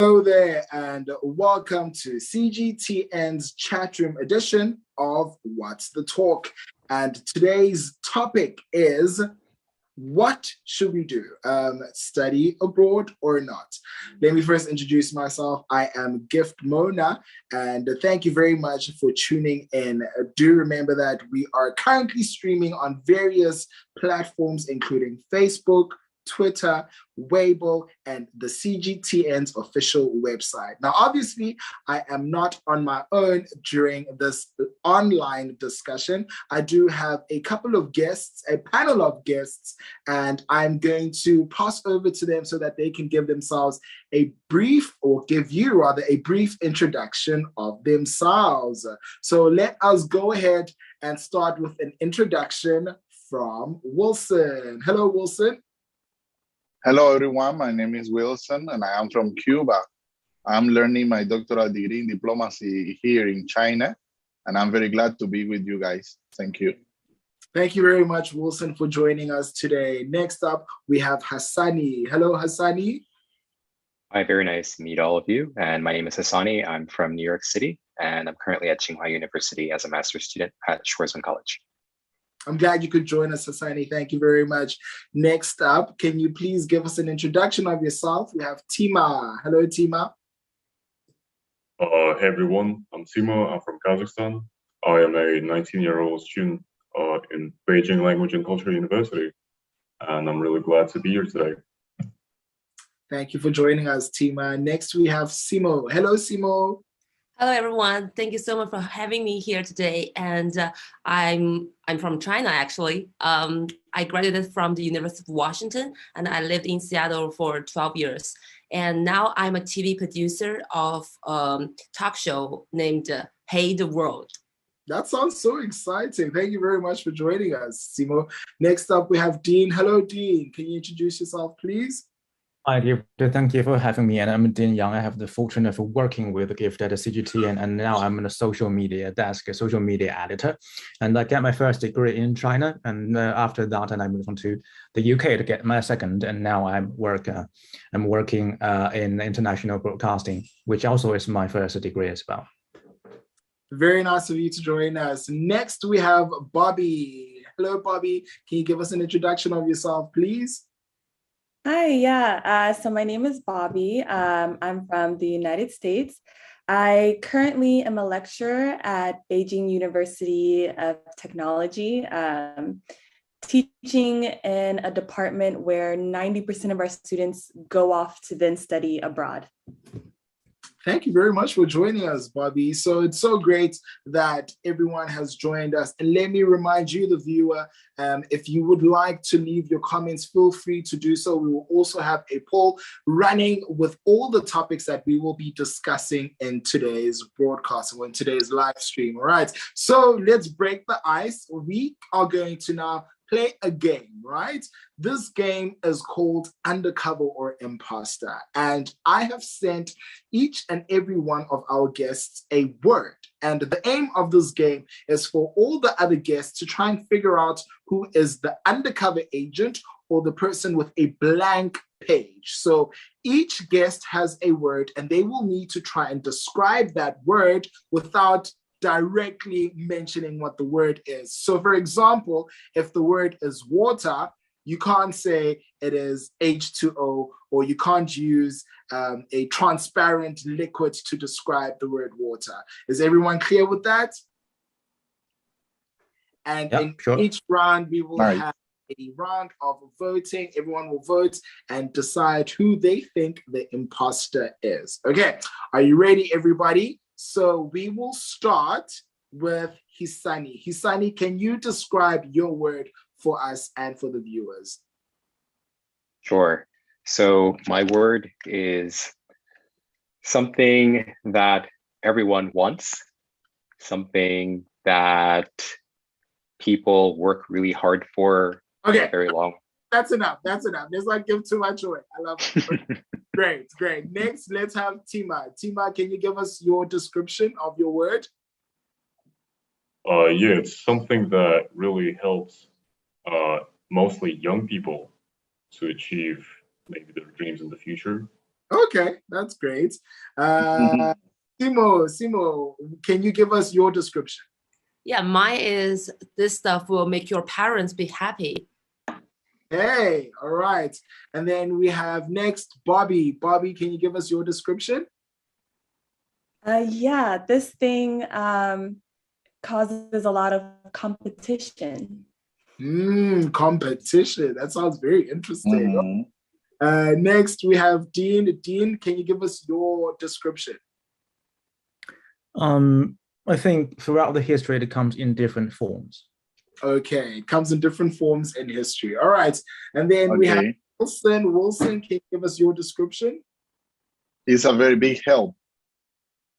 Hello there, and welcome to CGTN's chatroom edition of What's the Talk. And today's topic is, what should we do? Study abroad or not? Let me first introduce myself. I am Gift Mona, and thank you very much for tuning in. Do remember that we are currently streaming on various platforms, including Facebook, Twitter, Weibo, and the CGTN's official website. Now, obviously, I am not on my own during this online discussion. I do have a couple of guests, a panel of guests, and I'm going to pass over to them so that they can give themselves a brief, or give you rather, a brief introduction of themselves. So let us go ahead and start with an introduction from Wilson. Hello, Wilson. Hello, everyone. My name is Wilson, and I am from Cuba. I'm learning my doctoral degree in diplomacy here in China, and I'm very glad to be with you guys. Thank you. Thank you very much, Wilson, for joining us today. Next up, we have Hassani. Hello, Hassani. Hi, very nice to meet all of you. And my name is Hassani. I'm from New York City, and I'm currently at Tsinghua University as a master's student at Schwarzman College. I'm glad you could join us, Hassani. Thank you very much. Next up, can you please give us an introduction of yourself? We have Tima. Hello, Tima. Hey, everyone. I'm Tima. I'm from Kazakhstan. I am a 19-year-old student in Beijing Language and Culture University, and I'm really glad to be here today. Thank you for joining us, Tima. Next, we have Simo. Hello, Simo. Hello, everyone. Thank you so much for having me here today. And I'm from China, actually. I graduated from the University of Washington, and I lived in Seattle for 12 years. And now I'm a TV producer of a talk show named Hey the World. That sounds so exciting. Thank you very much for joining us, Simo. Next up, we have Dean. Hello, Dean. Can you introduce yourself, please? Hi, Gift. Thank you for having me. And I'm Dean Yang. I have the fortune of working with Gift at the CGTN, and now I'm in the social media desk, a social media editor. And I got my first degree in China, and after that, I moved on to the UK to get my second. And now I'm working in international broadcasting, which also is my first degree as well. Very nice of you to join us. Next, we have Bobby. Hello, Bobby. Can you give us an introduction of yourself, please? Hi, yeah. So my name is Bobby. I'm from the United States. I currently am a lecturer at Beijing University of Technology, teaching in a department where 90% of our students go off to then study abroad. Thank you very much for joining us, Bobby. So it's so great that everyone has joined us. And let me remind you, the viewer, if you would like to leave your comments, feel free to do so. We will also have a poll running with all the topics that we will be discussing in today's broadcast or in today's live stream. All right. So let's break the ice. We are going to now play a game, right? This game is called Undercover or Imposter. And I have sent each and every one of our guests a word. And the aim of this game is for all the other guests to try and figure out who is the undercover agent or the person with a blank page. So each guest has a word, and they will need to try and describe that word without directly mentioning what the word is. So for example, if the word is water, you can't say it is H2O, or you can't use a transparent liquid to describe the word water. Is everyone clear with that? And in each round, we will have a round of voting. Everyone will vote and decide who they think the imposter is. Okay, are you ready, everybody? So we will start with Hisani. Hisani, can you describe your word for us and for the viewers? Sure. So my word is something that everyone wants, something that people work really hard for very long. That's enough. That's enough. Let's not give too much away. I love it. Great, great. Next, let's have Tima. Tima, can you give us your description of your word? Yeah, it's something that really helps mostly young people to achieve maybe their dreams in the future. Okay, that's great. Simo, can you give us your description? Yeah, mine is this stuff will make your parents be happy. Hey, all right. And then we have next Bobby. Bobby, can you give us your description? Yeah, this thing causes a lot of competition. Competition. That sounds very interesting. Mm-hmm. Next, we have Dean. Dean, can you give us your description? I think throughout the history, it comes in different forms. Okay, it comes in different forms in history. All right. And then we have Wilson. Wilson, can you give us your description? It's a very big help.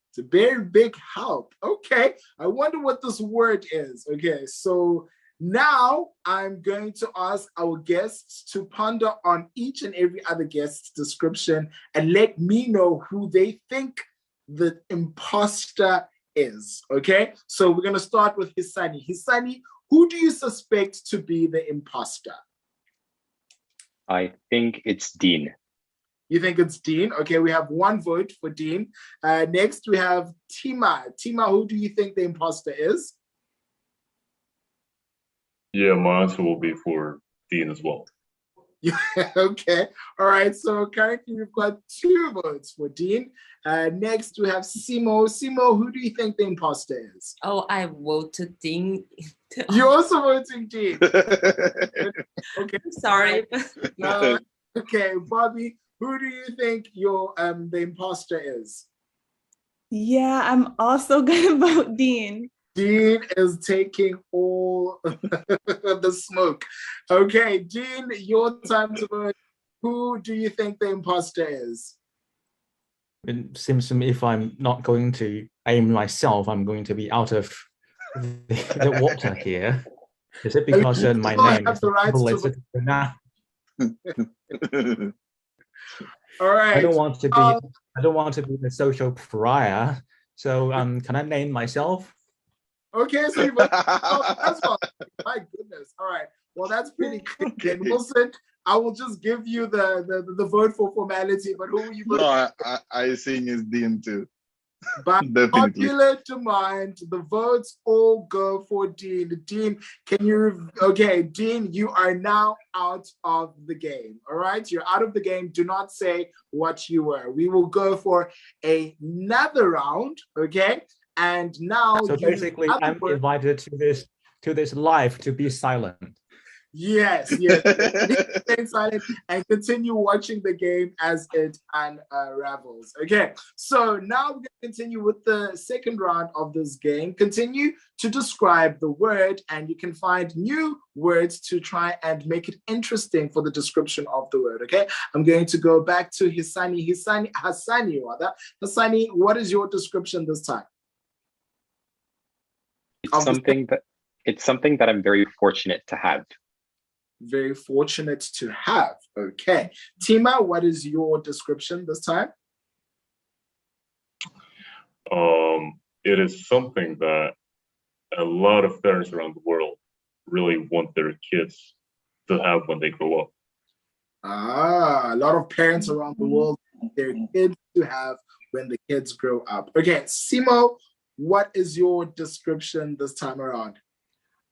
It's a very big help. Okay. I wonder what this word is. Okay. So now I'm going to ask our guests to ponder on each and every other guest's description and let me know who they think the imposter is. Okay. So we're going to start with Hisani. Hisani, who do you suspect to be the imposter? I think it's Dean. You think it's Dean? Okay, we have one vote for Dean. Next, we have Tima. Tima, who do you think the imposter is? Yeah, my answer will be for Dean as well. Yeah, okay. All right, so currently we've got 2 votes for Dean. Next, we have Simo. Simo, who do you think the imposter is? Oh, I voted Dean. You're also voting Dean. Okay. Sorry. Okay, Bobby, who do you think your the imposter is? Yeah, I'm also gonna vote Dean. Dean is taking all the smoke. Okay, Dean, your time to vote. Who do you think the imposter is? It seems to me if I'm not going to aim myself, I'm going to be out of the water here. Is it because my name is listed now? All right. I don't want to be the social pariah. So can I name myself? Okay, so you vote. Oh, that's fine. My goodness. All right. Well, that's pretty good. Then Wilson, I will just give you the vote for formality, but who will you vote? No, I think it's Dean too. By popular demand, the votes all go for Dean. Dean, can you? Okay, Dean, you are now out of the game. All right, you're out of the game. Do not say what you were. We will go for another round. Okay, and now. So basically, I'm invited to this live to be silent. Yes. Stay silent and continue watching the game as it unravels. Okay, so now we're going to continue with the second round of this game. Continue to describe the word, and you can find new words to try and make it interesting for the description of the word. Okay, I'm going to go back to Hassani, what is your description this time? It's something that I'm very fortunate to have. Very fortunate to have. Okay. Tima, what is your description this time? It is something that a lot of parents around the world really want their kids to have when they grow up. A lot of parents around the world want their kids to have when the kids grow up. Okay, Simo, what is your description this time around?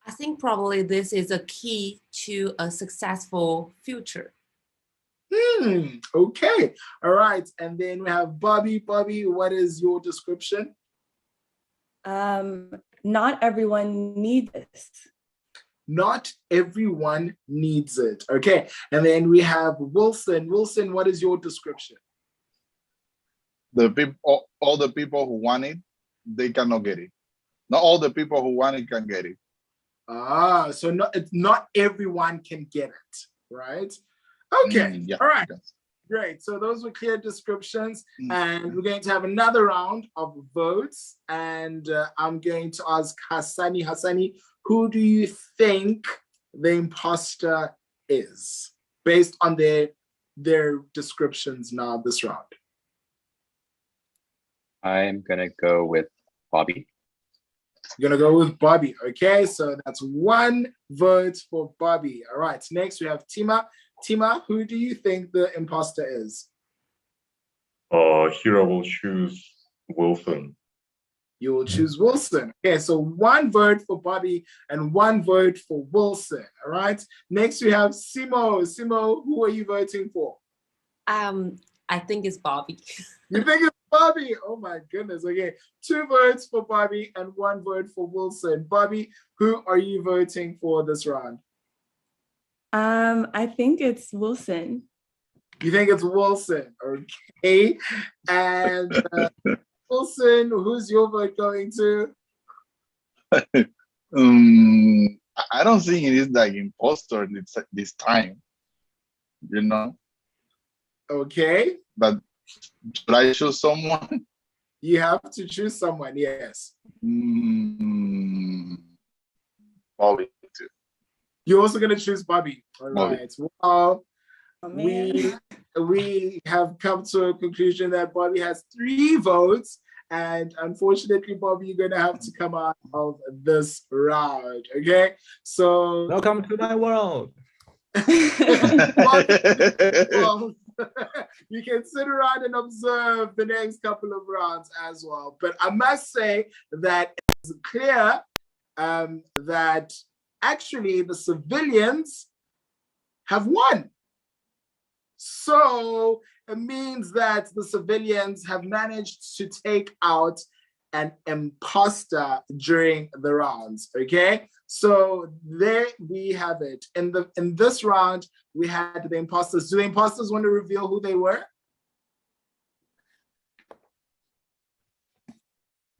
I think probably this is a key to a successful future. Okay. All right. And then we have Bobby. Bobby, what is your description? Not everyone needs this. Not everyone needs it. Okay. And then we have Wilson. Wilson, what is your description? All the people who want it, they cannot get it. Not all the people who want it can get it. So not everyone can get it, right? Okay, yeah, all right, yes. Great. So those were clear descriptions, and we're going to have another round of votes. And I'm going to ask Hassani. Hassani, who do you think the imposter is, based on their descriptions now this round? I'm gonna go with Bobby. You're gonna go with Bobby. Okay, so that's 1 vote for Bobby. All right, next we have Tima. Tima, who do you think the imposter is? Here I will choose Wilson. You will choose Wilson. Okay, so one vote for Bobby and one vote for Wilson. All right. Next we have Simo. Simo, who are you voting for? I think it's Bobby. You think it's Bobby? Oh my goodness. Okay, 2 votes for Bobby and 1 vote for Wilson. Bobby, who are you voting for this round? I think it's Wilson. You think it's Wilson? Okay. And Wilson, who's your vote going to? I don't think it is like imposter this time, you know. Okay. But should I choose someone? You have to choose someone, yes. Bobby too. You're also going to choose Bobby. All Bobby. right. Well, Oh, we have come to a conclusion that Bobby has 3 votes. And unfortunately, Bobby, you're going to have to come out of this round. Okay. So Welcome to my world. well, you can sit around and observe the next couple of rounds as well. But I must say that it's clear that actually the civilians have won. So it means that the civilians have managed to take out an imposter during the rounds. Okay, so there we have it. In this round, we had the imposters. Do the imposters want to reveal who they were?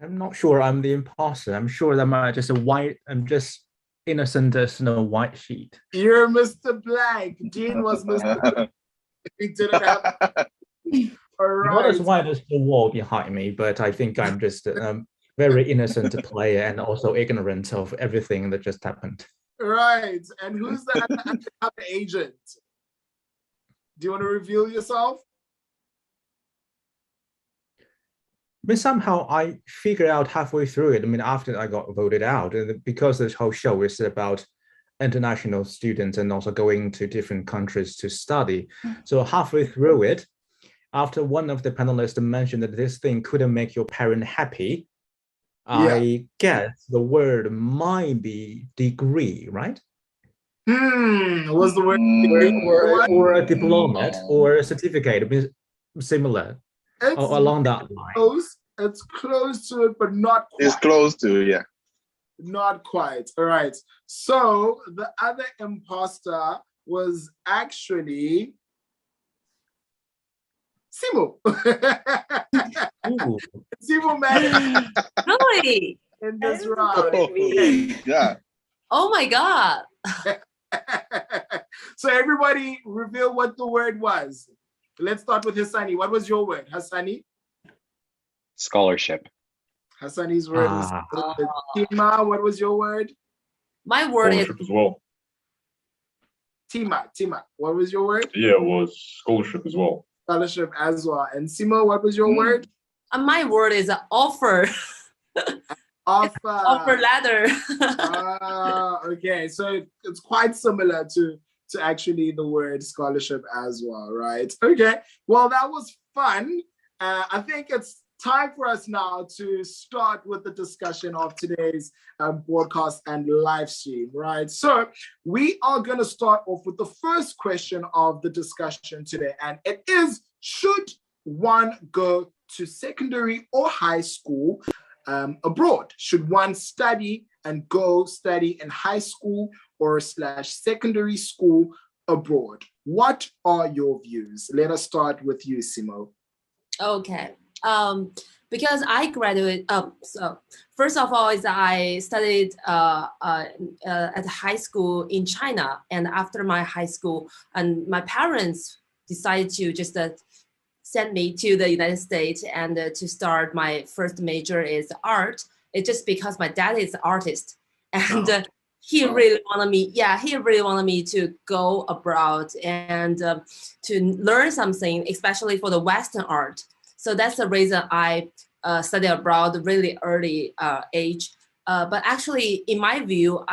I'm not sure I'm the imposter. I'm sure that I'm just I'm just innocent as no white sheet. You're Mr. Blank. Dean was Mr. Blank. We didn't have. All right. Not as white as the wall behind me, but I think I'm just a very innocent player and also ignorant of everything that just happened. Right. And who's the other agent? Do you want to reveal yourself? But somehow I figured out halfway through it. I mean, after I got voted out, and because this whole show is about international students and also going to different countries to study. So halfway through it, after one of the panelists mentioned that this thing couldn't make your parent happy, I guess the word might be degree, right? Was the word or a diploma or a certificate, similar along that line. Close. It's close to it, but not quite. It's close to, yeah. Not quite. All right. So the other imposter was actually Simo. Simo managed Really? in this round. Yeah. Oh my God. So everybody reveal what the word was. Let's start with Hassani. What was your word, Hassani? Scholarship. Hassani's word was Tima. What was your word? My word is Scholarship as well. Tima. What was your word? Yeah, it was scholarship as well. Scholarship as well. And Simo, what was your word? my word is offer. Offer. Offer letter. Okay, so it's quite similar to actually the word scholarship as well, right? Okay, well, that was fun. I think it's time for us now to start with the discussion of today's broadcast and live stream, right? So we are going to start off with the first question of the discussion today, and it is, should one go to secondary or high school abroad? Should one study and go study in high school or / secondary school abroad? What are your views? Let us start with you, Simo. Okay. Because I graduated, so first of all is I studied at high school in China, and after my high school, and my parents decided to just send me to the United States and to start my first major is art. It's just because my dad is an artist, and he really wanted me to go abroad and to learn something, especially for the Western art. So that's the reason I studied abroad really early age. But actually, in my view,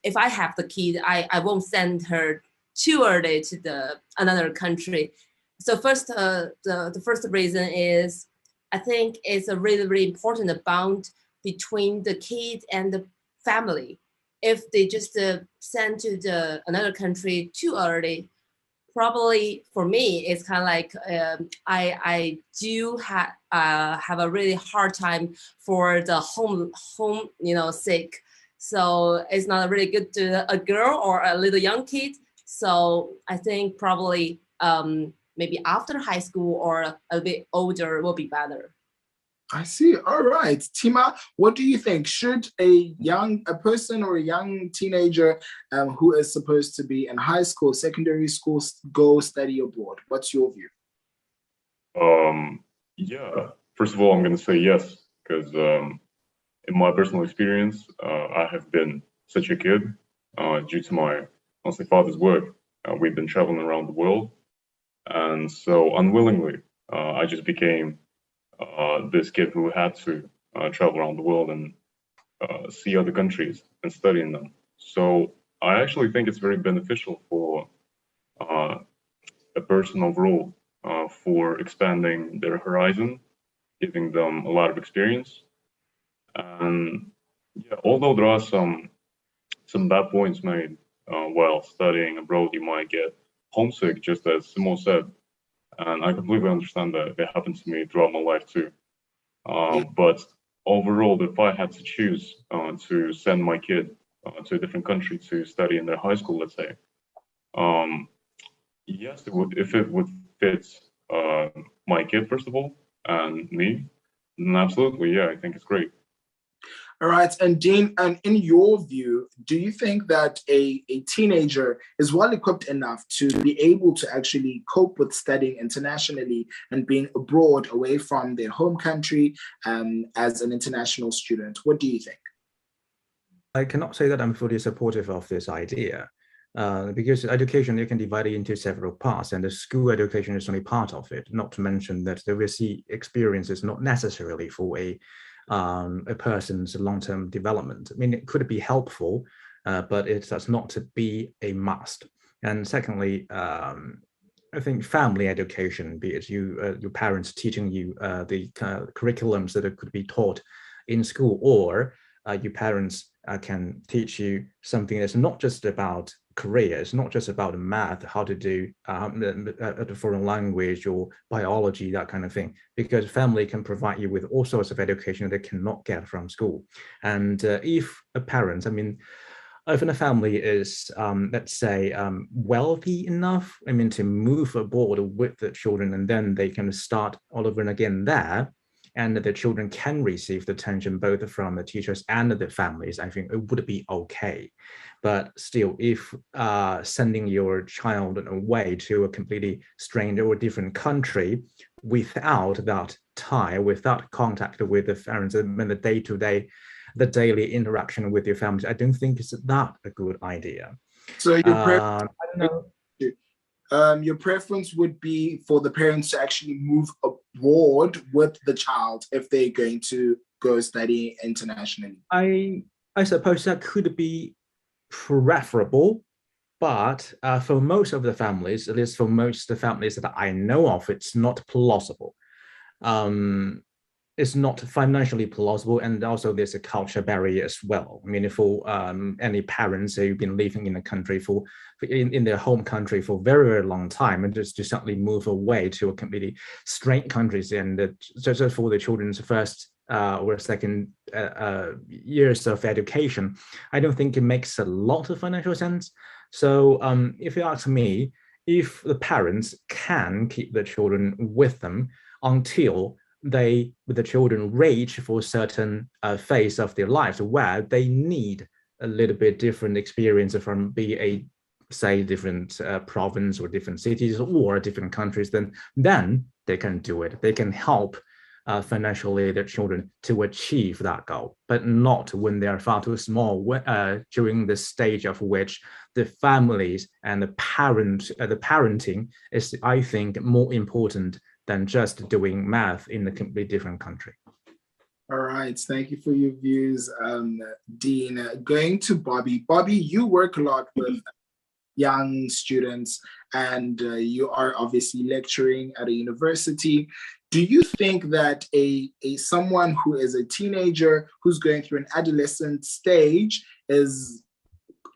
if I have the kid, I won't send her too early to another country. So first, the first reason is I think it's a really, really important bond between the kid and the family. If they just send to another country too early, probably for me it's kind of like I do have a really hard time for the home sake. So it's not really good to a girl or a little young kid. So I think probably maybe after high school or a bit older will be better. I see. All right. Tima, what do you think? Should a person or a young teenager who is supposed to be in high school, secondary school, go study abroad? What's your view? Yeah. First of all, I'm going to say yes, because in my personal experience, I have been such a kid due to my, honestly, father's work. We've been traveling around the world. And so unwillingly, I just became this kid who had to travel around the world and see other countries and study in them. So I actually think it's very beneficial for a person overall for expanding their horizon, giving them a lot of experience. And yeah, although there are some bad points made while studying abroad, you might get homesick, just as Simo said. And I completely understand that. It happened to me throughout my life too. But overall, if I had to choose to send my kid to a different country to study in their high school, let's say, yes, it would, if it would fit my kid, first of all, and me, then absolutely, yeah, I think it's great. All right. And Dean, and in your view, do you think that a teenager is well equipped enough to be able to actually cope with studying internationally and being abroad away from their home country as an international student? What do you think? I cannot say that I'm fully supportive of this idea. Because education, you can divide it into several parts, and the school education is only part of it. Not to mention that the overseas experience is not necessarily for a person's long-term development. I mean, it could be helpful, but it does not to be a must. And secondly, I think family education, be it your parents teaching you the curriculums that could be taught in school, or your parents can teach you something that's not just about career, it's not just about math, how to do the foreign language or biology, that kind of thing, because family can provide you with all sorts of education they cannot get from school. And if a parent, I mean, if a family is, let's say, wealthy enough, I mean, to move abroad with the children, and then they can start all over again there, and the children can receive the attention both from the teachers and the families, I think it would be okay. But still, if sending your child away to a completely strange or different country without that tie, without contact with the parents and the day-to-day, the daily interaction with your families, I don't think it's that a good idea. So your preference would be for the parents to actually move abroad with the child if they're going to go study internationally? I suppose that could be preferable, but for most of the families, at least for most of the families that I know of, it's not plausible. It's not financially plausible, and also there's a culture barrier as well. I mean, for any parents who've been living in a country in their home country for a very, very long time, and just to suddenly move away to a completely strange countries, and just for the children's first or second years of education, I don't think it makes a lot of financial sense. So if you ask me, if the parents can keep the children with them until the children reach for a certain phase of their lives where they need a little bit different experience from say different province or different cities or different countries, then they can do it. They can help financially their children to achieve that goal, but not when they are far too small, during the stage of which the families and the parenting is, I think, more important than just doing math in a completely different country. All right, thank you for your views, Dean. Going to Bobby. Bobby, you work a lot with young students, and you are obviously lecturing at a university. Do you think that a someone who is a teenager who's going through an adolescent stage is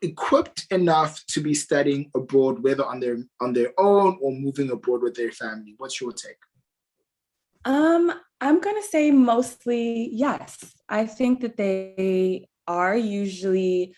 equipped enough to be studying abroad, whether on their own or moving abroad with their family? What's your take? I'm gonna say mostly yes. I think that they are usually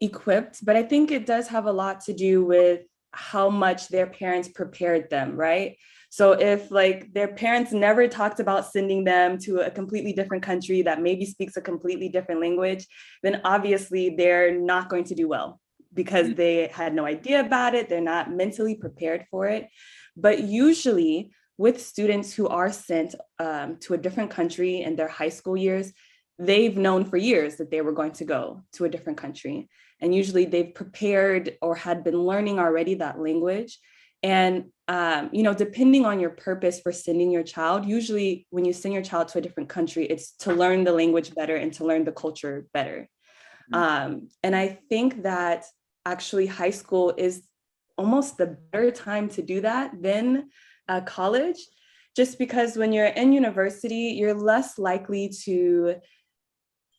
equipped, but I think it does have a lot to do with how much their parents prepared them, right? So if like their parents never talked about sending them to a completely different country that maybe speaks a completely different language, then obviously they're not going to do well because they had no idea about it. They're not mentally prepared for it. But usually with students who are sent to a different country in their high school years, they've known for years that they were going to go to a different country. And usually they've prepared or had been learning already that language. And, depending on your purpose for sending your child, usually when you send your child to a different country, it's to learn the language better and to learn the culture better. And I think that actually high school is almost the better time to do that than college, just because when you're in university, you're less likely to,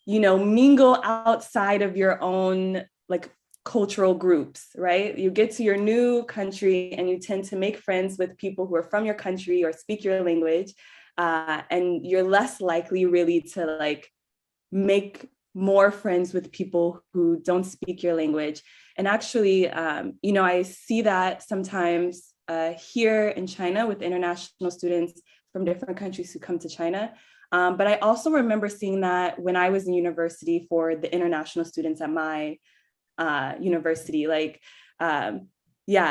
mingle outside of your own like cultural groups, right? You get to your new country and you tend to make friends with people who are from your country or speak your language. And you're less likely really to like make more friends with people who don't speak your language. And actually, I see that sometimes here in China with international students from different countries who come to China. But I also remember seeing that when I was in university for the international students at my university,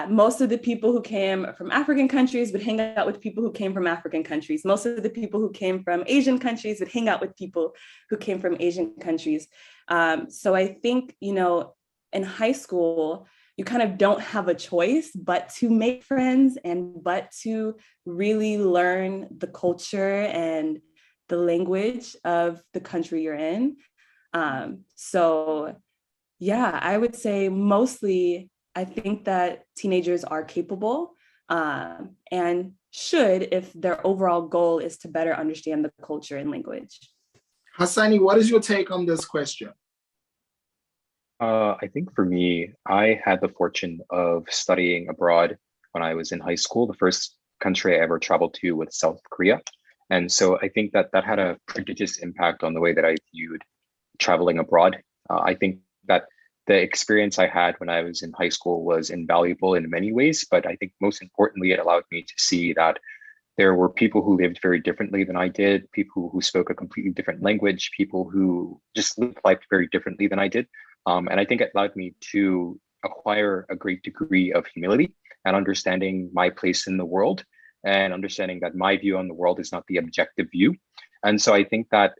most of the people who came from African countries would hang out with people who came from African countries. Most of the people who came from Asian countries would hang out with people who came from Asian countries. So I think, in high school, you kind of don't have a choice but to make friends and but to really learn the culture and the language of the country you're in. I would say mostly, I think that teenagers are capable and should if their overall goal is to better understand the culture and language. Hassani, what is your take on this question? I think for me, I had the fortune of studying abroad when I was in high school. The first country I ever traveled to was South Korea. And so I think that had a prodigious impact on the way that I viewed traveling abroad. I think that the experience I had when I was in high school was invaluable in many ways, but I think most importantly, it allowed me to see that there were people who lived very differently than I did, people who spoke a completely different language, people who just lived life very differently than I did. And I think it allowed me to acquire a great degree of humility and understanding my place in the world and understanding that my view on the world is not the objective view. And so I think that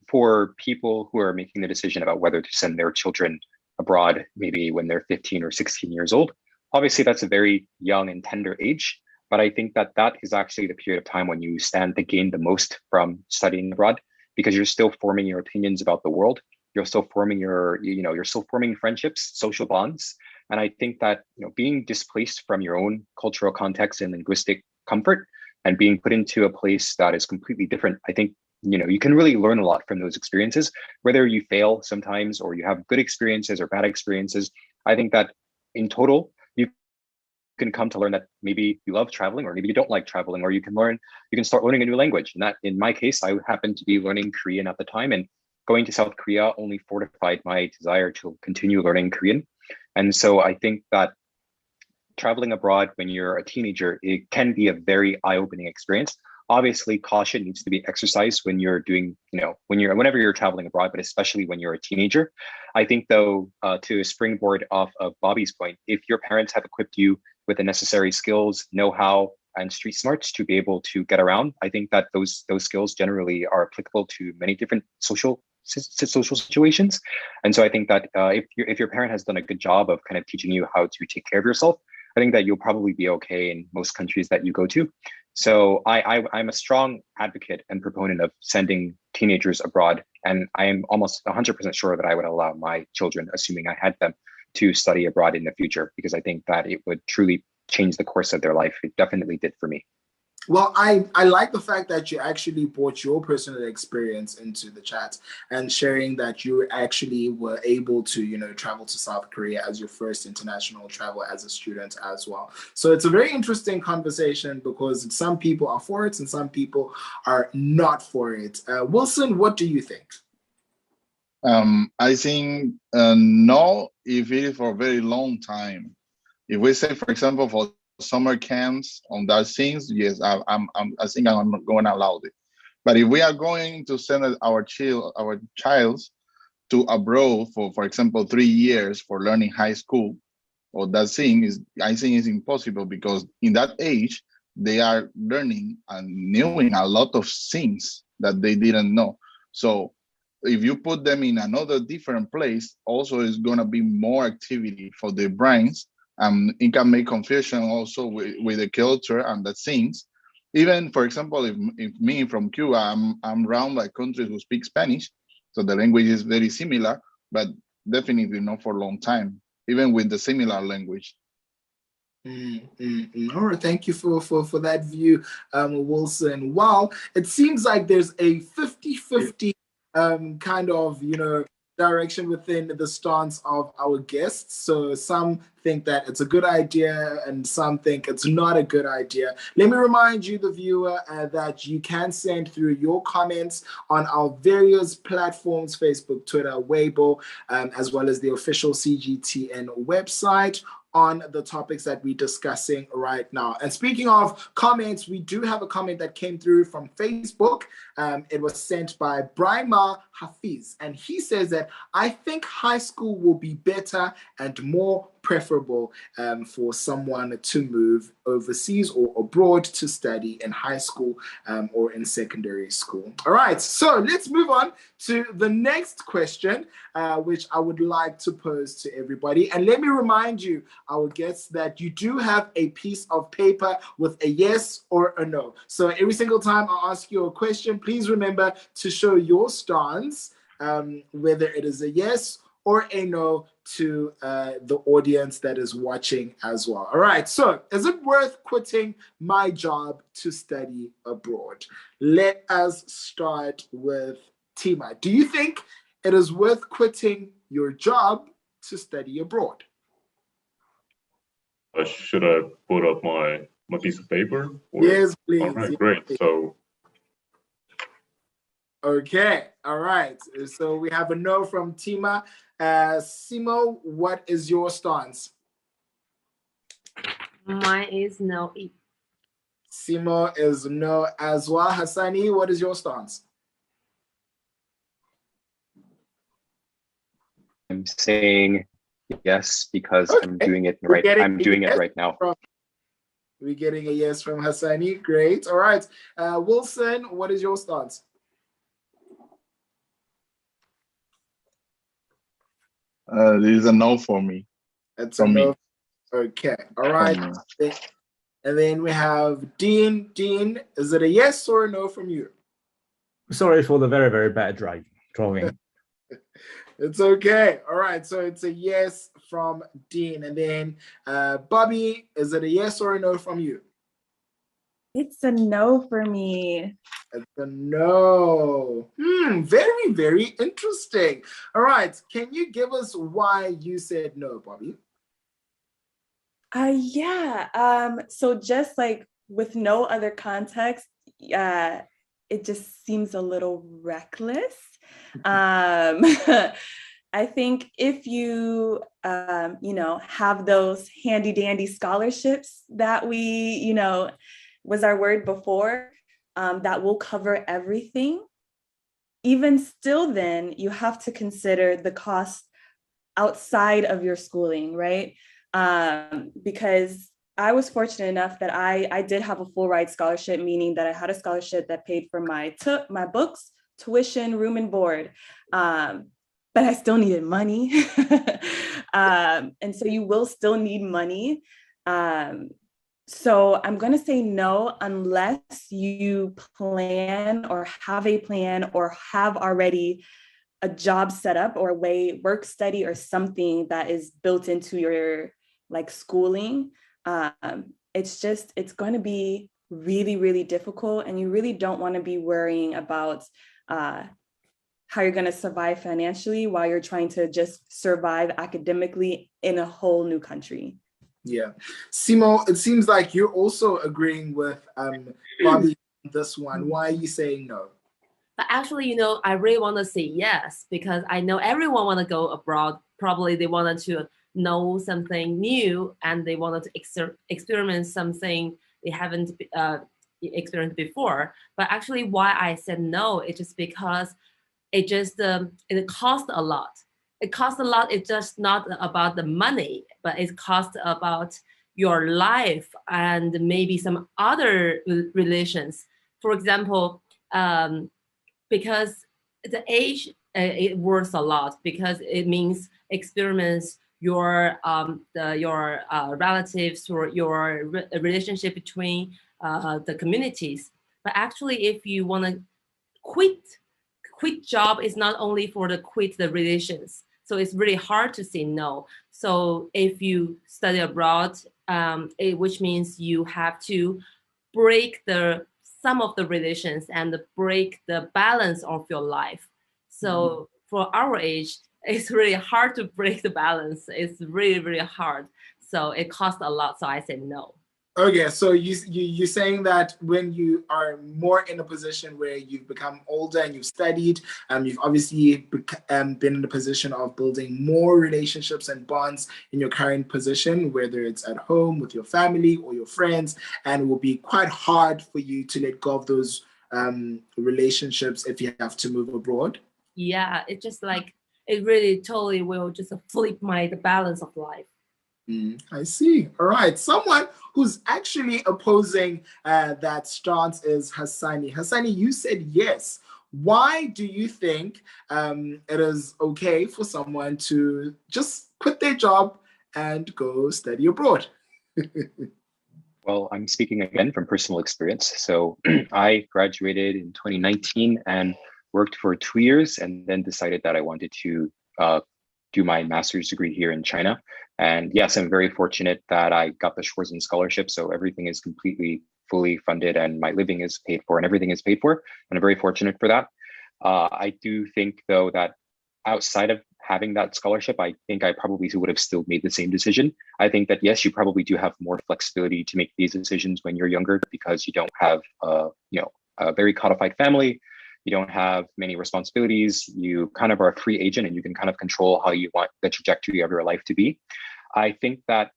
for people who are making the decision about whether to send their children abroad, maybe when they're 15 or 16 years old, obviously that's a very young and tender age. But I think that is actually the period of time when you stand to gain the most from studying abroad, because you're still forming your opinions about the world. You're still forming you're still forming friendships, social bonds. And I think that, being displaced from your own cultural context and linguistic comfort and being put into a place that is completely different, I think, you can really learn a lot from those experiences, whether you fail sometimes or you have good experiences or bad experiences. I think that in total, you can come to learn that maybe you love traveling or maybe you don't like traveling, or you can start learning a new language. And that, in my case, I happened to be learning Korean at the time, and going to South Korea only fortified my desire to continue learning Korean. And so I think that traveling abroad when you're a teenager, it can be a very eye-opening experience. Obviously, caution needs to be exercised when you're doing, whenever you're traveling abroad, but especially when you're a teenager. I think, though, to springboard off of Bobby's point, if your parents have equipped you with the necessary skills, know-how, and street smarts to be able to get around, I think that those skills generally are applicable to many different social situations. And so I think that if your parent has done a good job of kind of teaching you how to take care of yourself, I think that you'll probably be okay in most countries that you go to. So I'm a strong advocate and proponent of sending teenagers abroad. And I am almost 100% sure that I would allow my children, assuming I had them, to study abroad in the future, because I think that it would truly change the course of their life. It definitely did for me. Well, I like the fact that you actually brought your personal experience into the chat and sharing that you actually were able to, travel to South Korea as your first international travel as a student as well. So it's a very interesting conversation because some people are for it and some people are not for it. Wilson, what do you think? I think no, if it is for a very long time. If we say, for example, for summer camps on that things, yes, I think I'm not going to allow it. But if we are going to send our child to abroad for example, 3 years for learning high school, or that thing is, I think it's impossible, because in that age they are learning and knowing a lot of things that they didn't know. So if you put them in another different place, also is going to be more activity for their brains. It can make confusion also with the culture and the things. Even, for example, if me from Cuba, I'm around by countries who speak Spanish, so the language is very similar, but definitely not for a long time, even with the similar language. All right, thank you for that view, Wilson. Well, it seems like there's a 50-50 kind of, direction within the stance of our guests. So some think that it's a good idea and some think it's not a good idea. Let me remind you, the viewer, that you can send through your comments on our various platforms, Facebook, Twitter, Weibo, as well as the official CGTN website on the topics that we're discussing right now. And speaking of comments, we do have a comment that came through from Facebook. It was sent by Brahma Hafiz, and he says that I think high school will be better and more preferable for someone to move overseas or abroad to study in high school or in secondary school. All right, so let's move on to the next question, which I would like to pose to everybody. And let me remind you, our guests, that you do have a piece of paper with a yes or a no. So every single time I ask you a question, please remember to show your stance, whether it is a yes or a no to the audience that is watching as well. All right, so is it worth quitting my job to study abroad? Let us start with Tima. Do you think it is worth quitting your job to study abroad? Should I put up my piece of paper? Or? Yes, please. All right, yes, great. Please. So. Okay, all right. So we have a no from Tima. Simo, what is your stance? Mine is no. Simo is no as well. Hassani, what is your stance? I'm saying yes because Okay. I'm doing it right. I'm doing it right now. We're getting a yes from Hassani. Great. All right. Wilson, what is your stance? This is a no for me. It's a no. Okay. All right. And then we have Dean. Dean, is it a yes or a no from you? Sorry for the very, very bad drawing. It's okay. All right. So it's a yes from Dean. And then Bobby, is it a yes or a no from you? It's a no for me. It's a no. Very, very interesting. All right. Can you give us why you said no, Bobby? Yeah. So just like with no other context, it just seems a little reckless. I think if you, have those handy dandy scholarships that we, was our word before, that will cover everything. Even still, then you have to consider the cost outside of your schooling, right? Because I was fortunate enough that I did have a full ride scholarship, meaning that I had a scholarship that paid for my books, tuition, room and board. But I still needed money. And so you will still need money. So I'm going to say no, unless you plan or have a plan or have already a job setup or a way work study or something that is built into your like schooling, it's going to be really, really difficult. And you really don't want to be worrying about how you're going to survive financially while you're trying to just survive academically in a whole new country. Yeah. Simo, it seems like you're also agreeing with Bobby on this one. Why are you saying no? But actually, you know, I really want to say yes, because I know everyone want to go abroad. Probably they wanted to know something new and they wanted to experiment something they haven't experienced before. But actually why I said no, it's just because it costs a lot. It costs a lot. It's just not about the money, but it costs about your life and maybe some other relations. For example, because the age, it worth a lot, because it means experiments your relatives or your relationship between the communities. But actually, if you want to quit job, is not only for the quit the relations. So it's really hard to say no. So if you study abroad, which means you have to break some of the relations and break the balance of your life. So for our age, it's really hard to break the balance. It's really, really hard. So it costs a lot. So I said no. Okay, so you're saying that when you are more in a position where you've become older and you've studied, you've obviously been in a position of building more relationships and bonds in your current position, whether it's at home with your family or your friends, and it will be quite hard for you to let go of those relationships if you have to move abroad. Yeah, it just like, it really totally will just flip the balance of life. I see. All right. Someone who's actually opposing that stance is Hassani. Hassani, you said yes. Why do you think it is okay for someone to just quit their job and go study abroad? Well, I'm speaking again from personal experience. So I graduated in 2019 and worked for 2 years and then decided that I wanted to do my master's degree here in China. And yes, I'm very fortunate that I got the Schwarzen scholarship. So everything is completely fully funded and my living is paid for and everything is paid for. And I'm very fortunate for that. I do think though that outside of having that scholarship, I think I probably would have still made the same decision. I think that yes, you probably do have more flexibility to make these decisions when you're younger because you don't have a very codified family. You don't have many responsibilities. You kind of are a free agent and you can kind of control how you want the trajectory of your life to be. I think that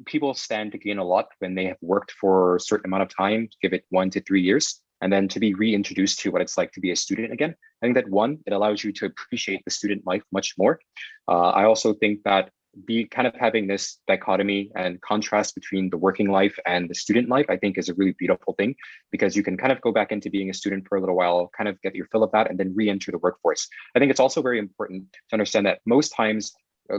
people stand to gain a lot when they have worked for a certain amount of time, give it 1 to 3 years, and then to be reintroduced to what it's like to be a student again. I think that it allows you to appreciate the student life much more. I also think that kind of having this dichotomy and contrast between the working life and the student life, I think is a really beautiful thing because you can kind of go back into being a student for a little while, kind of get your fill of that and then re-enter the workforce. I think it's also very important to understand that most times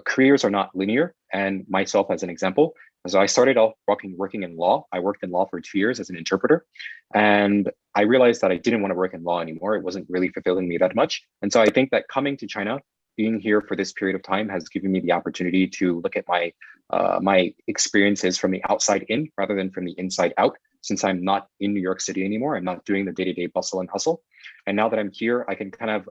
careers are not linear, and myself as an example. So I started off working in law. I worked in law for 2 years as an interpreter, and I realized that I didn't want to work in law anymore. It wasn't really fulfilling me that much. And so I think that coming to China, being here for this period of time has given me the opportunity to look at my experiences from the outside in rather than from the inside out. Since I'm not in New York City anymore, I'm not doing the day-to-day bustle and hustle. And now that I'm here, I can kind of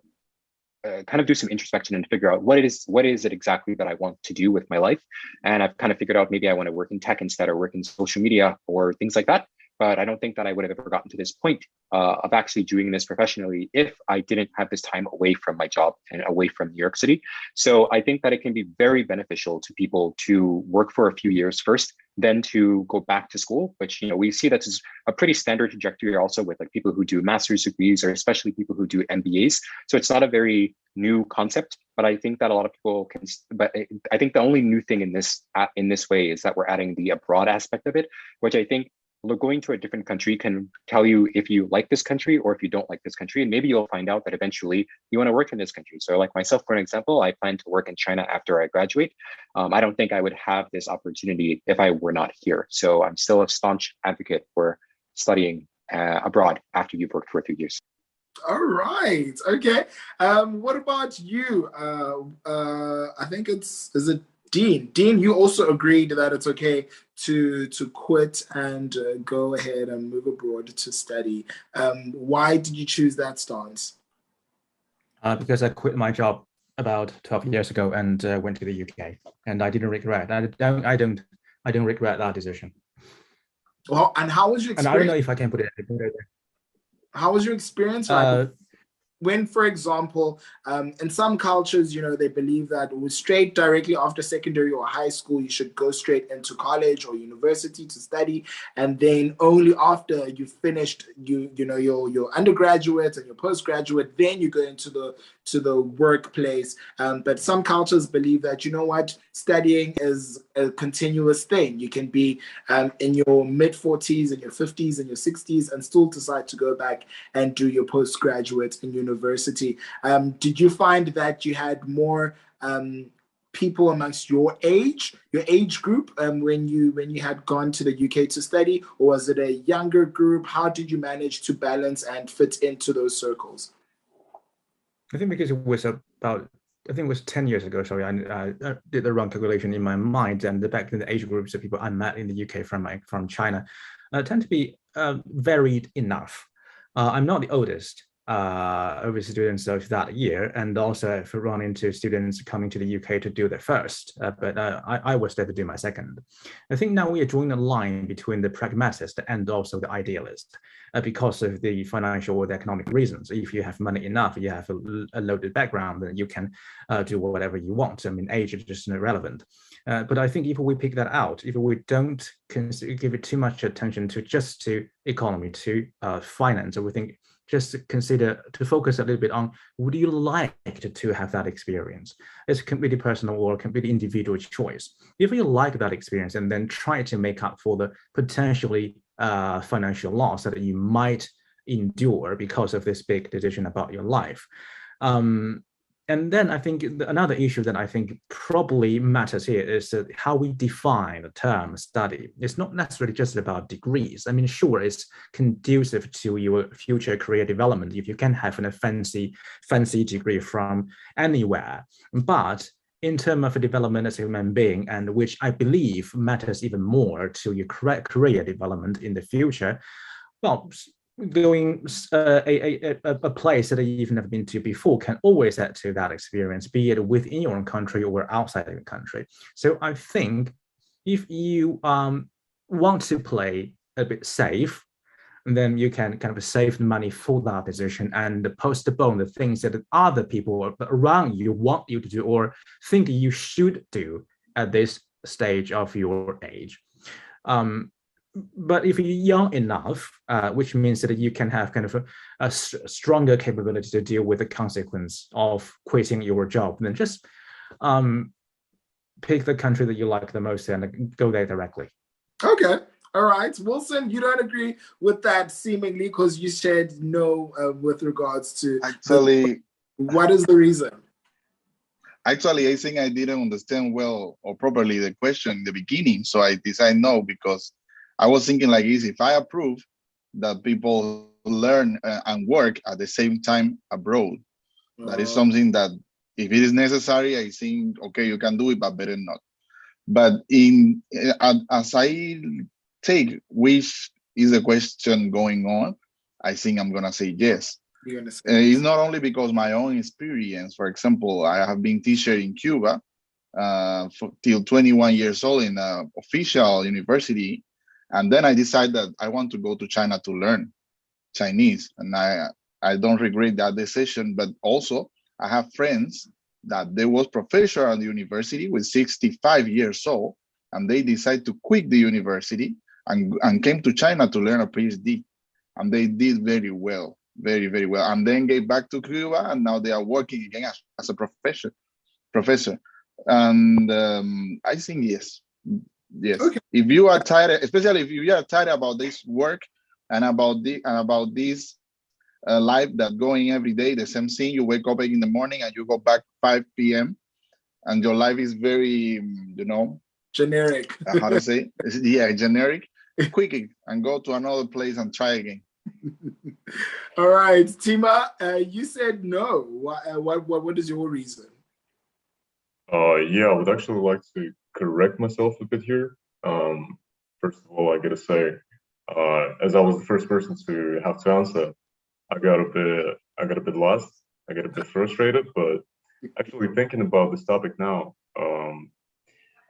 do some introspection and figure out what is it exactly that I want to do with my life. And I've kind of figured out maybe I want to work in tech instead or work in social media or things like that. But I don't think that I would have ever gotten to this point of actually doing this professionally if I didn't have this time away from my job and away from New York City. So I think that it can be very beneficial to people to work for a few years first, then to go back to school, which, we see that's a pretty standard trajectory also with like people who do master's degrees or especially people who do MBAs. So it's not a very new concept, but I think that a lot of people can, but I think the only new thing in this way is that we're adding the abroad aspect of it, which I think going to a different country can tell you if you like this country or if you don't like this country. And maybe you'll find out that eventually you want to work in this country. So like myself, for an example, I plan to work in China after I graduate. I don't think I would have this opportunity if I were not here. So I'm still a staunch advocate for studying abroad after you've worked for a few years. All right. Okay. What about you? I think is it Dean? Dean, you also agreed that it's okay to quit and go ahead and move abroad to study. Why did you choose that stance? Because I quit my job about 12 years ago and went to the UK, and I didn't regret. I don't regret that decision. Well, and how was your experience? And I don't know if I can put it. How was your experience like? When, for example, in some cultures, they believe that straight directly after secondary or high school, you should go straight into college or university to study, and then only after you finished, your undergraduate and your postgraduate, then you go into the workplace. But some cultures believe that studying is a continuous thing. You can be in your mid-40s, in your 50s, in your 60s, and still decide to go back and do your postgraduate in university. Did you find that you had more people amongst your age group, when you had gone to the UK to study, or was it a younger group? How did you manage to balance and fit into those circles? I think because it was about, I think it was 10 years ago, sorry, I did the wrong calculation in my mind, and back in the age groups of people I met in the UK from China tend to be varied enough. I'm not the oldest overseas students of that year, and also I've run into students coming to the UK to do their first, but I was there to do my second. I think now we are drawing a line between the pragmatist and also the idealist because of the financial or the economic reasons. If you have money enough, you have a loaded background, then you can do whatever you want. I mean, age is just irrelevant. But I think if we pick that out, if we don't give it too much attention to economy, to finance, we think just consider to focus a little bit on, would you like to have that experience? It's completely personal or completely individual choice. If you like that experience and then try to make up for the potentially financial loss that you might endure because of this big decision about your life. And then I think another issue that I think probably matters here is how we define the term study. It's not necessarily just about degrees. I mean, sure, it's conducive to your future career development if you can have a fancy degree from anywhere. But in terms of development as a human being, and which I believe matters even more to your career development in the future, well, going a place that you've never been to before can always add to that experience, be it within your own country or outside of your country. So I think if you want to play a bit safe, then you can kind of save the money for that decision and postpone the things that other people around you want you to do or think you should do at this stage of your age. But if you're young enough, which means that you can have kind of a stronger capability to deal with the consequence of quitting your job, then just pick the country that you like the most and go there directly. Okay. All right. Wilson, you don't agree with that seemingly because you said no with regards to... Actually... What is the reason? Actually, I think I didn't understand well or properly the question in the beginning, so I decided no, because I was thinking like this: if I approve that people learn and work at the same time abroad, that is something that if it is necessary, I think, okay, you can do it, but better not. But as I take which is the question going on, I think I'm going to say yes. It's not only because my own experience. For example, I have been teacher in Cuba till 21 years old in an official university. And then I decided that I want to go to China to learn Chinese. And I don't regret that decision. But also, I have friends that they was professor at the university with 65 years old, and they decided to quit the university and came to China to learn a PhD. And they did very well, very, very well. And then get back to Cuba, and now they are working again as a professor. And I think yes. Yes. Okay. If you are tired, especially if you are tired about this work and about this life that going every day, the same thing, you wake up in the morning and you go back 5 p.m. and your life is very, generic. How to say? Yeah, generic. Quit it and go to another place and try again. All right, Tima, you said no. What is your reason? Yeah, I would actually like to correct myself a bit here. First of all, I gotta say, as I was the first person to have to answer, I got a bit lost. I got a bit frustrated, but actually thinking about this topic now,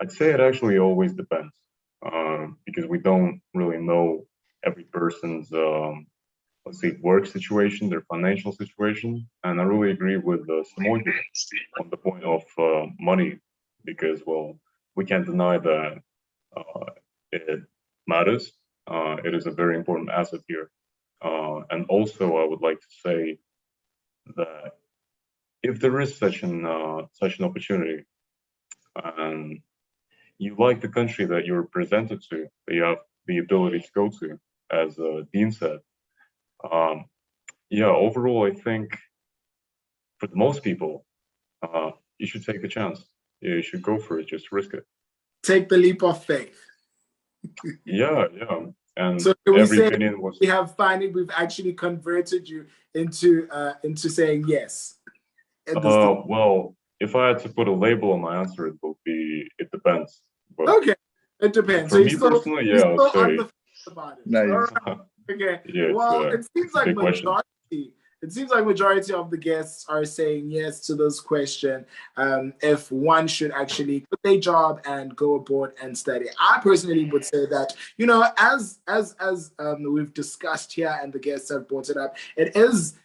I'd say it actually always depends, because we don't really know every person's, let's say, work situation, their financial situation, and I really agree with Simone here on the point of money, because well, we can't deny that it matters. It is a very important asset here, and also I would like to say that if there is such an opportunity, and you like the country that you're presented to, that you have the ability to go to, as Dean said. Um, yeah, overall, I think for the most people, you should take the chance. Yeah, you should go for it. Just risk it. Take the leap of faith. Yeah. And so can we every say opinion was. we've actually converted you into saying yes. Well, if I had to put a label on my answer, it would be it depends. But okay, it depends. For me personally, yeah, I would say. About it. Nice. Right. Okay. Yeah, well, it seems like majority of the guests are saying yes to this question. If one should actually quit their job and go abroad and study, I personally would say that, you know, as we've discussed here and the guests have brought it up, it is.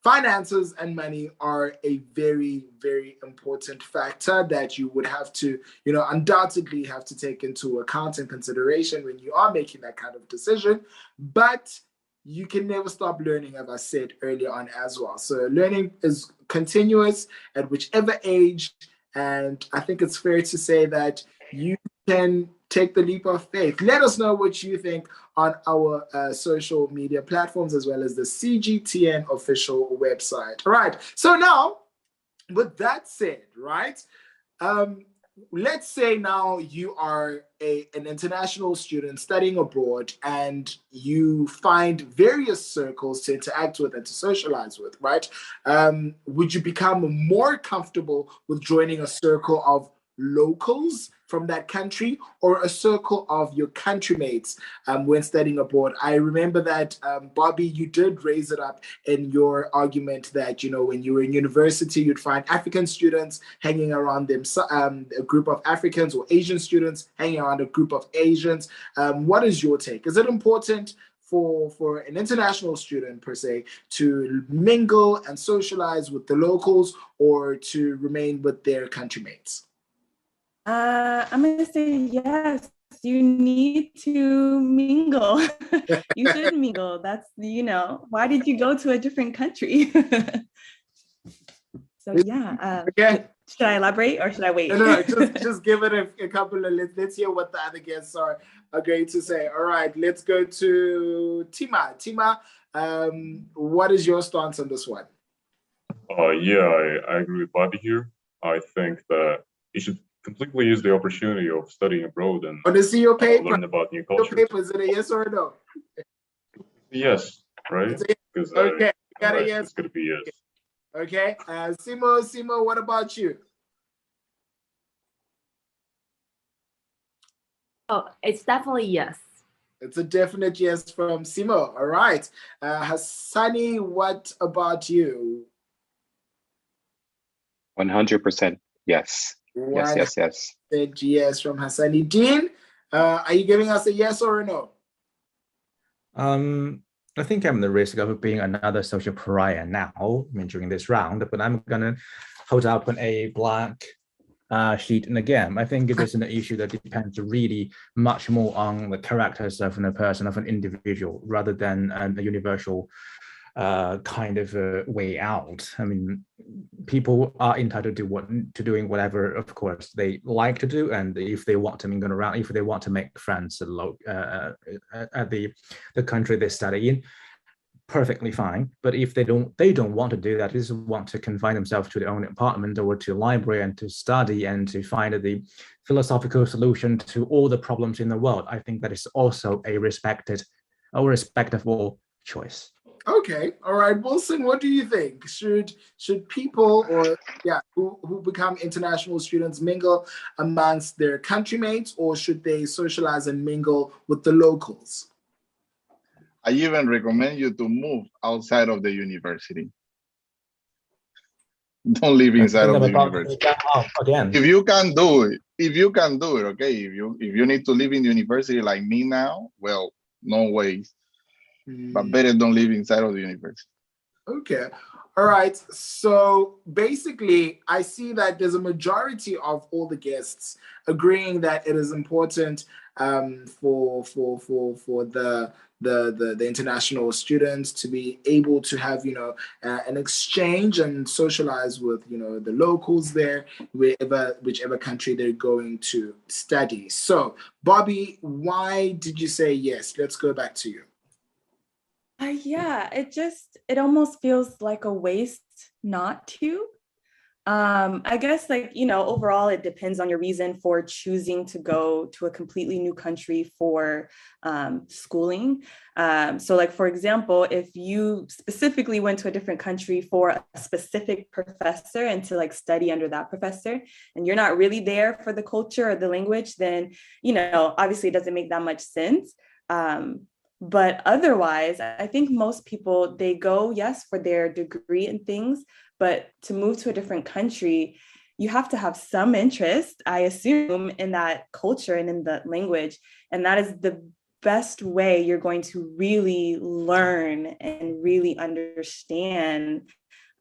Finances and money are a very, very important factor that you would have to, you know, undoubtedly have to take into account and consideration when you are making that kind of decision. But you can never stop learning, as I said earlier on as well. So learning is continuous at whichever age. And I think it's fair to say that you can take the leap of faith. Let us know what you think on our social media platforms, as well as the CGTN official website. All right. So now, with that said, right, let's say now you are an international student studying abroad and you find various circles to interact with and to socialize with, right? Would you become more comfortable with joining a circle of locals from that country or a circle of your countrymates when studying abroad? I remember that, Bobby, you did raise it up in your argument that, you know, when you were in university, you'd find African students hanging around them, a group of Africans, or Asian students hanging around a group of Asians. What is your take? Is it important for an international student, per se, to mingle and socialize with the locals or to remain with their countrymates? I'm going to say yes. You need to mingle. You should mingle. That's, you know, why did you go to a different country? So yeah. Okay. Should I elaborate or should I wait? No, just give it a couple of, let's hear what the other guests are going to say. All right, let's go to Tima. Tima, what is your stance on this one? Yeah, I agree with Bobby here. I think that you should completely use the opportunity of studying abroad and see your paper. Learn about new cultures. Your paper, is it a yes or a no? Yes, right? Because okay, got a yes. It's gonna be yes. Okay, Simo, what about you? Oh, it's definitely yes. It's a definite yes from Simo. All right, Hassani, what about you? 100% yes. Yes. Yes from Hassani. Dean, are you giving us a yes or a no? I think I'm the risk of being another social pariah now, during this round, but I'm gonna hold up a blank sheet in the game. I think it is an issue that depends really much more on the characters of a person, of an individual, rather than a universal kind of way out. I mean, people are entitled to doing whatever, of course, they like to do, and if they want to mingle around, if they want to make friends at the country they study in, perfectly fine. But if they don't want to do that, they just want to confine themselves to their own apartment or to a library and to study and to find the philosophical solution to all the problems in the world, I think that is also a respectable choice. Okay, all right, Wilson, what do you think? Should people who become international students mingle amongst their countrymates, or should they socialize and mingle with the locals? I even recommend you to move outside of the university. Don't live inside of the university. Again. If you can do it, okay. If you need to live in the university like me now, well, no ways. But better don't live inside of the university. Okay. All right. So basically, I see that there's a majority of all the guests agreeing that it is important for the international students to be able to have an exchange and socialize with the locals there, whichever country they're going to study. So Bobby, why did you say yes? Let's go back to you. Yeah, it almost feels like a waste not to. I guess overall it depends on your reason for choosing to go to a completely new country for schooling. So for example, if you specifically went to a different country for a specific professor and to study under that professor, and you're not really there for the culture or the language, then, obviously it doesn't make that much sense. But otherwise, I think most people, they go, yes, for their degree and things, but to move to a different country, you have to have some interest, I assume, in that culture and in the language. And that is the best way you're going to really learn and really understand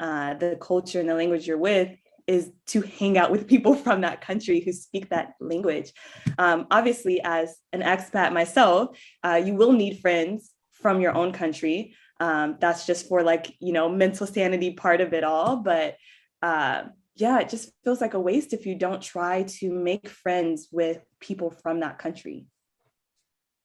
the culture and the language you're with, is to hang out with people from that country who speak that language. Obviously, as an expat myself, you will need friends from your own country. That's just for mental sanity part of it all. But it just feels like a waste if you don't try to make friends with people from that country.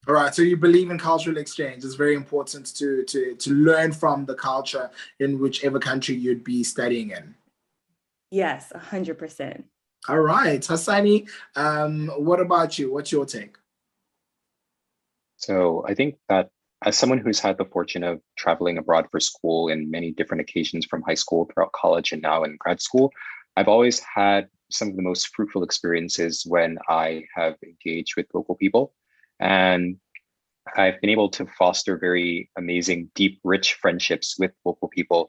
All right, so you believe in cultural exchange. It's very important to learn from the culture in whichever country you'd be studying in. Yes, 100%. All right, Hassani, what about you? What's your take? So I think that as someone who's had the fortune of traveling abroad for school in many different occasions from high school throughout college and now in grad school, I've always had some of the most fruitful experiences when I have engaged with local people. And I've been able to foster very amazing, deep, rich friendships with local people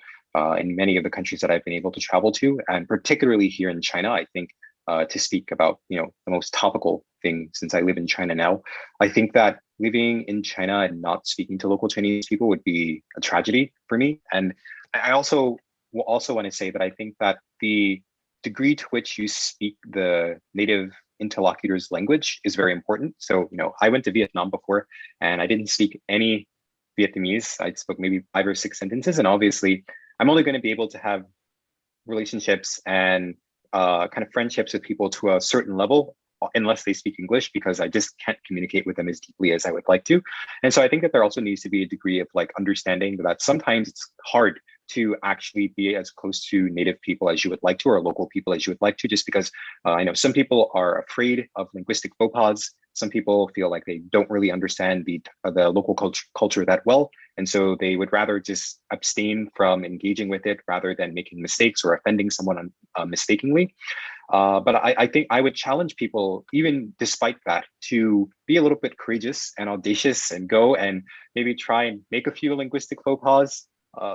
in many of the countries that I've been able to travel to, and particularly here in China. I think to speak about the most topical thing, since I live in China now, I think that living in China and not speaking to local Chinese people would be a tragedy for me. And I also want to say that I think that the degree to which you speak the native interlocutor's language is very important. So I went to Vietnam before, and I didn't speak any Vietnamese. I spoke maybe 5 or 6 sentences, and obviously I'm only going to be able to have relationships and kind of friendships with people to a certain level unless they speak English, because I just can't communicate with them as deeply as I would like to. And so I think that there also needs to be a degree of understanding that sometimes it's hard to actually be as close to native people as you would like to, or local people as you would like to, just because I know some people are afraid of linguistic faux pas. Some people feel like they don't really understand the local culture that well. And so they would rather just abstain from engaging with it rather than making mistakes or offending someone mistakenly. But I think I would challenge people, even despite that, to be a little bit courageous and audacious and go and maybe try and make a few linguistic faux pas.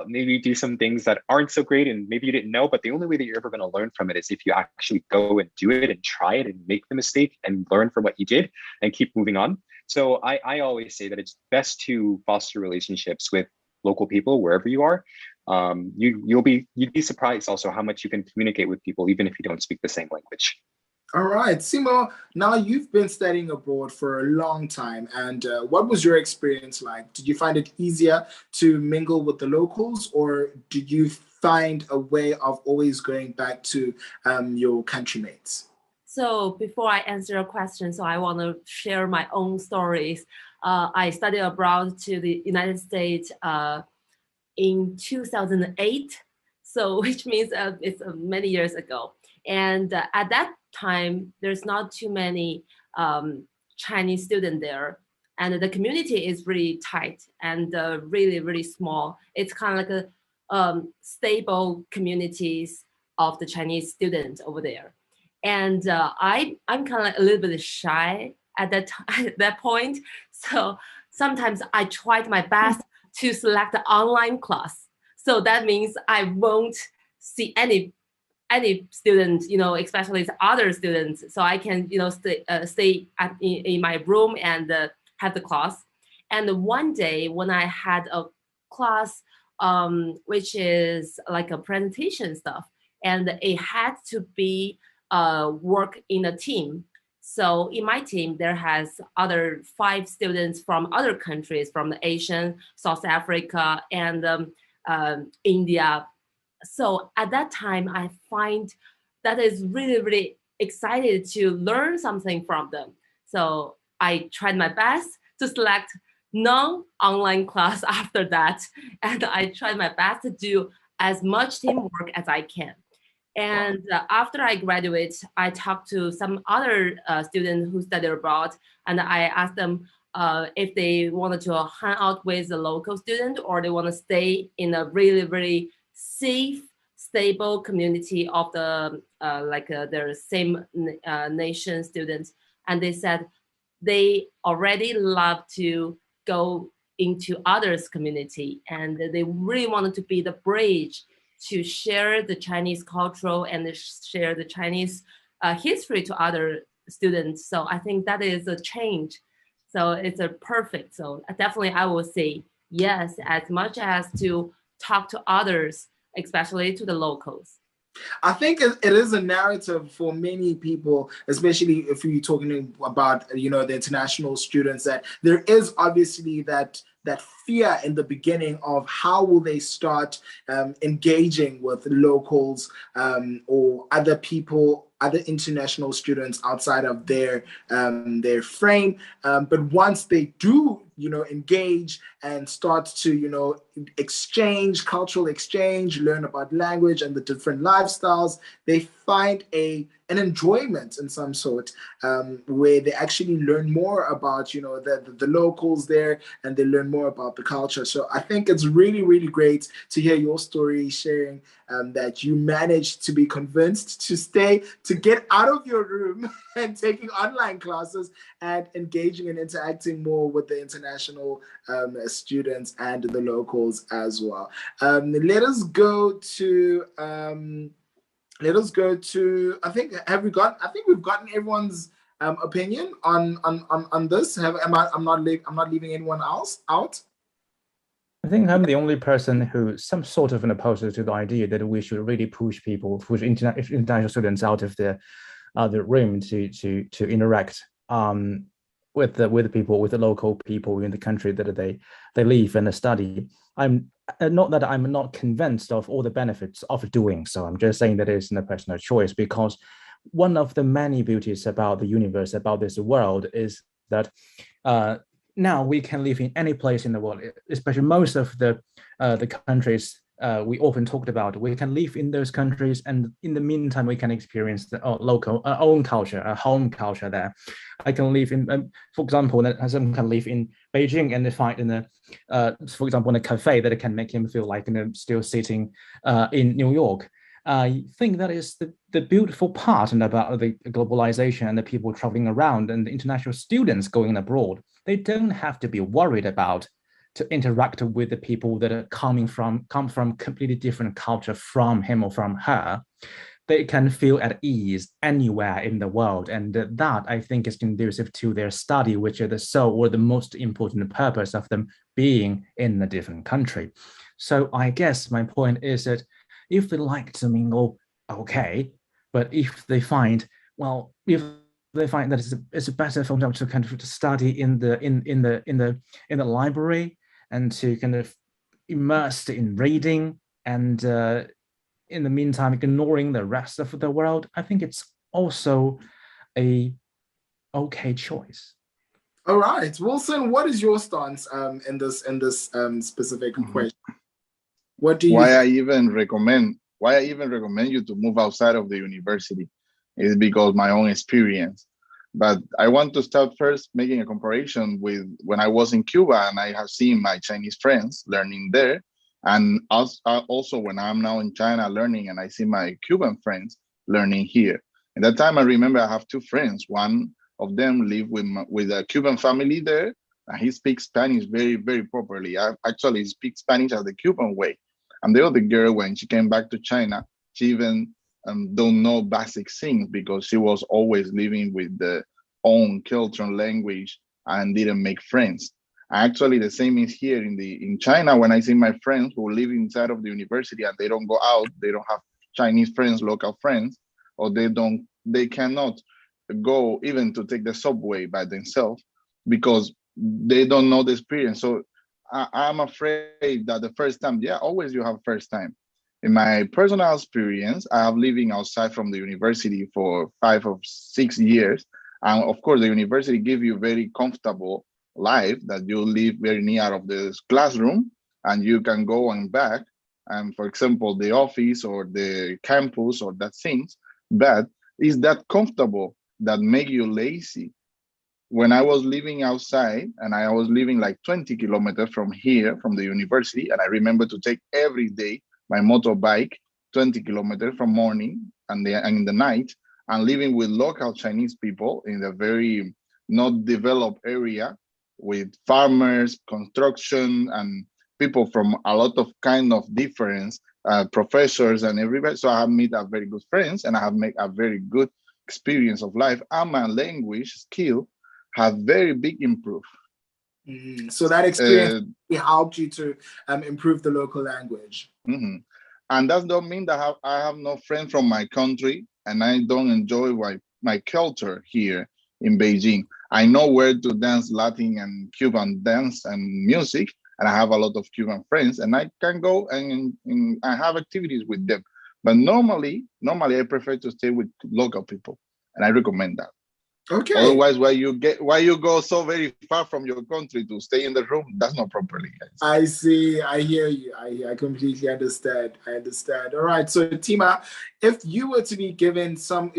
Maybe do some things that aren't so great and maybe you didn't know, but the only way that you're ever going to learn from it is if you actually go and do it and try it and make the mistake and learn from what you did and keep moving on. So I always say that it's best to foster relationships with local people wherever you are. You'd be surprised also how much you can communicate with people even if you don't speak the same language. All right, Simo, now you've been studying abroad for a long time, and what was your experience like? Did you find it easier to mingle with the locals, or did you find a way of always going back to your countrymates? So before I answer your question, so I want to share my own stories. I studied abroad to the United States in 2008, so which means it's many years ago. And at that time, there's not too many Chinese students there. and the community is really tight and really, really small. It's kind of like a stable communities of the Chinese students over there. And I'm kind of like a little bit shy at that point. So sometimes I tried my best to select the online class. So that means I won't see any student, especially the other students. So I can, stay in my room and have the class. And one day when I had a class, which is like a presentation stuff, and it had to be work in a team. So in my team, there has other 5 students from other countries, from the Asian, South Africa, and India. So at that time, I find that is really, really excited to learn something from them. So I tried my best to select non-online class after that. And I tried my best to do as much teamwork as I can. And after I graduate, I talked to some other students who study abroad, and I asked them if they wanted to hang out with the local student or they want to stay in a really, really safe, stable community of the their same nation students. And they said they already love to go into others' community, and they really wanted to be the bridge to share the Chinese cultural and share the Chinese history to other students. So I think that is a change. So it's a perfect. So definitely I will say yes, as much as to talk to others, especially to the locals. I think it is a narrative for many people, especially if you're talking about, the international students, that there is obviously that fear in the beginning of how will they start engaging with locals or other people, other international students outside of their frame. But once they do, engage and start to, exchange, cultural exchange, learn about language and the different lifestyles, they find an enjoyment in some sort where they actually learn more about, the locals there, and they learn more about the culture. So I think it's really, really great to hear your story, sharing that you managed to be convinced to get out of your room and taking online classes and engaging and interacting more with the international students and the locals as well. Let us go to I think we've gotten everyone's opinion on this. I'm not leaving anyone else out. I think I'm the only person who's some sort of an opposer to the idea that we should really push international students out of the room to interact with the people, with the local people in the country that they live and study. I'm not that I'm not convinced of all the benefits of doing so. I'm just saying that it's a personal choice, because one of the many beauties about the universe, about this world, is that now we can live in any place in the world, especially most of the countries we often talked about. We can live in those countries, and in the meantime, we can experience the local own culture, a home culture there. I can live in, for example, someone can live in Beijing and find in for example, in a cafe that can make him feel like still sitting in New York. I think that is the beautiful part about the globalization and the people traveling around and the international students going abroad. They don't have to be worried about to interact with the people that are come from completely different culture from him or from her. They can feel at ease anywhere in the world, and that I think is conducive to their study, which is the sole or the most important purpose of them being in a different country. So I guess my point is that if they like to mingle, okay, but if they find that it's better for them to kind of study in the library and to kind of immersed in reading and in the meantime ignoring the rest of the world, I think it's also a okay choice. All right, Wilson, what is your stance in this specific question? What do you? Why I even recommend you to move outside of the university is because my own experience. But I want to start first making a comparison with when I was in Cuba and I have seen my Chinese friends learning there. And also when I'm now in China learning and I see my Cuban friends learning here. At that time, I remember I have two friends. One of them live with a Cuban family there, and he speaks Spanish very, very properly. I actually speak Spanish as the Cuban way. And the other girl, when she came back to China, she even don't know basic things because she was always living with the own culture and language and didn't make friends. Actually, the same is here in China. When I see my friends who live inside of the university and they don't go out, they don't have Chinese friends, local friends, or they cannot go even to take the subway by themselves because they don't know the experience. So I'm afraid that the first time, yeah, always you have first time. In my personal experience, I have living outside from the university for 5 or 6 years. And of course, the university give you very comfortable life that you live very near of the classroom and you can go and back. And for example, the office or the campus or that things, but is that comfortable that make you lazy? When I was living outside and I was living like 20 kilometers from here, from the university, and I remember to take every day my motorbike 20 kilometers from morning and in the night, and living with local Chinese people in a very not developed area with farmers, construction, and people from a lot of kind of difference, professors and everybody. So I have made a very good friends and I have made a very good experience of life, and my language skill have very big improve. So that experience helped you to improve the local language. And that don't mean that I have no friends from my country and I don't enjoy my culture here in Beijing. I know where to dance Latin and Cuban dance and music, and I have a lot of Cuban friends, and I can go and I have activities with them. But normally I prefer to stay with local people, and I recommend that. Okay. Otherwise, why you go so very far from your country to stay in the room? That's not properly, guys. I see. I hear you. I completely understand. I understand. All right. So, Tima, if you were to be giving some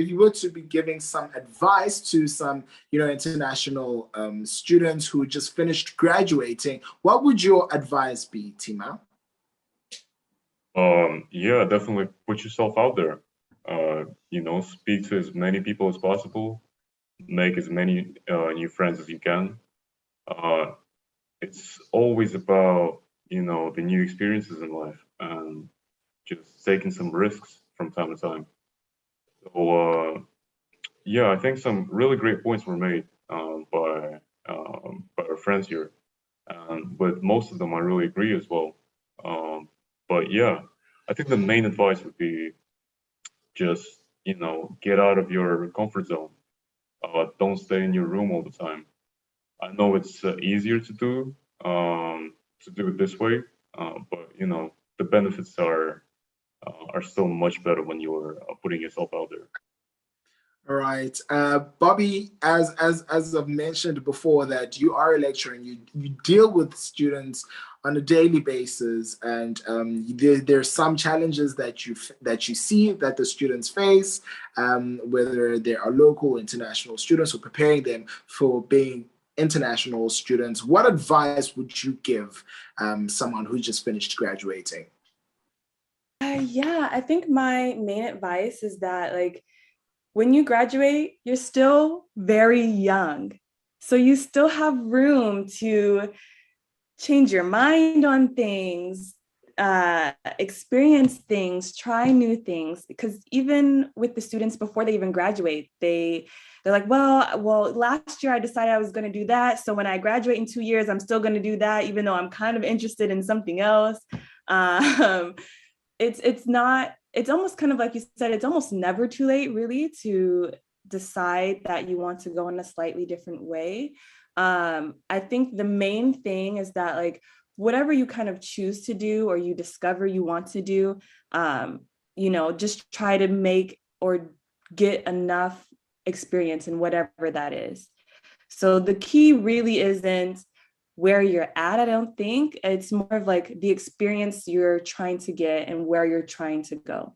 advice to some, international students who just finished graduating, what would your advice be, Tima? Yeah, definitely put yourself out there. Speak to as many people as possible. Make as many new friends as you can. It's always about, the new experiences in life and just taking some risks from time to time. So, yeah, I think some really great points were made by our friends here. And with most of them, I really agree as well. But yeah, I think the main advice would be just, get out of your comfort zone. Don't stay in your room all the time. I know it's easier to do it this way, but the benefits are still much better when you're putting yourself out there. All right, Bobby. As I've mentioned before, that you are a lecturer and you deal with students on a daily basis, and there's some challenges that you see that the students face, whether they are local, international students, or preparing them for being international students. What advice would you give someone who just finished graduating? Yeah, I think my main advice is that, like, when you graduate, you're still very young. So you still have room to change your mind on things, experience things, try new things. Because even with the students before they even graduate, they're like, well, last year I decided I was going to do that. So when I graduate in 2 years, I'm still going to do that, even though I'm kind of interested in something else. It's almost kind of like you said, it's almost never too late really to decide that you want to go in a slightly different way. I think the main thing is that, like, whatever you kind of choose to do or you discover you want to do, just try to make or get enough experience in whatever that is. So the key really isn't where you're at, I don't think. It's more of like the experience you're trying to get and where you're trying to go.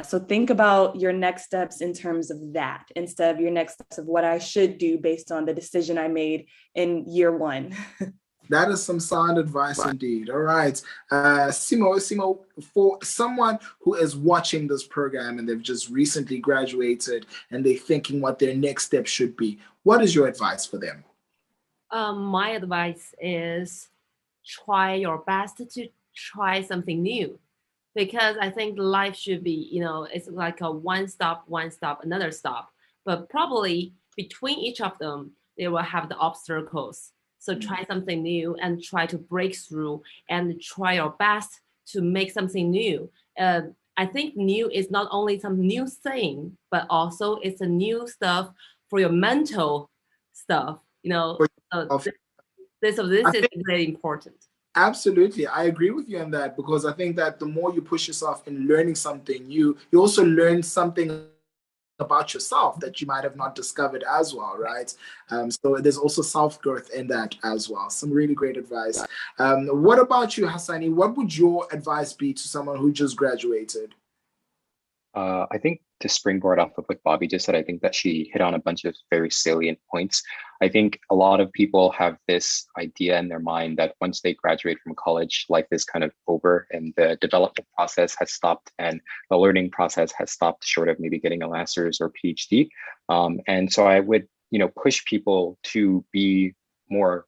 So think about your next steps in terms of that, instead of your next steps of what I should do based on the decision I made in year one. That is some sound advice indeed. All right. Simo, for someone who is watching this program and they've just recently graduated and they're thinking what their next step should be, what is your advice for them? My advice is try your best to try something new, because I think life should be, it's like a one stop, another stop. But probably between each of them, they will have the obstacles. So try something new and try to break through and try your best to make something new. I think new is not only some new thing, but also it's a new stuff for your mental stuff. This is very important. Absolutely. I agree with you on that, because I think that the more you push yourself in learning something new, you also learn something about yourself that you might have not discovered as well, right? So there's also self-growth in that as well. Some really great advice. What about you, Hassani? What would your advice be to someone who just graduated? I think to springboard off of what Bobby just said, I think that she hit on a bunch of very salient points. I think a lot of people have this idea in their mind that once they graduate from college, life is kind of over and the development process has stopped and the learning process has stopped, short of maybe getting a master's or PhD. And so I would, push people to be more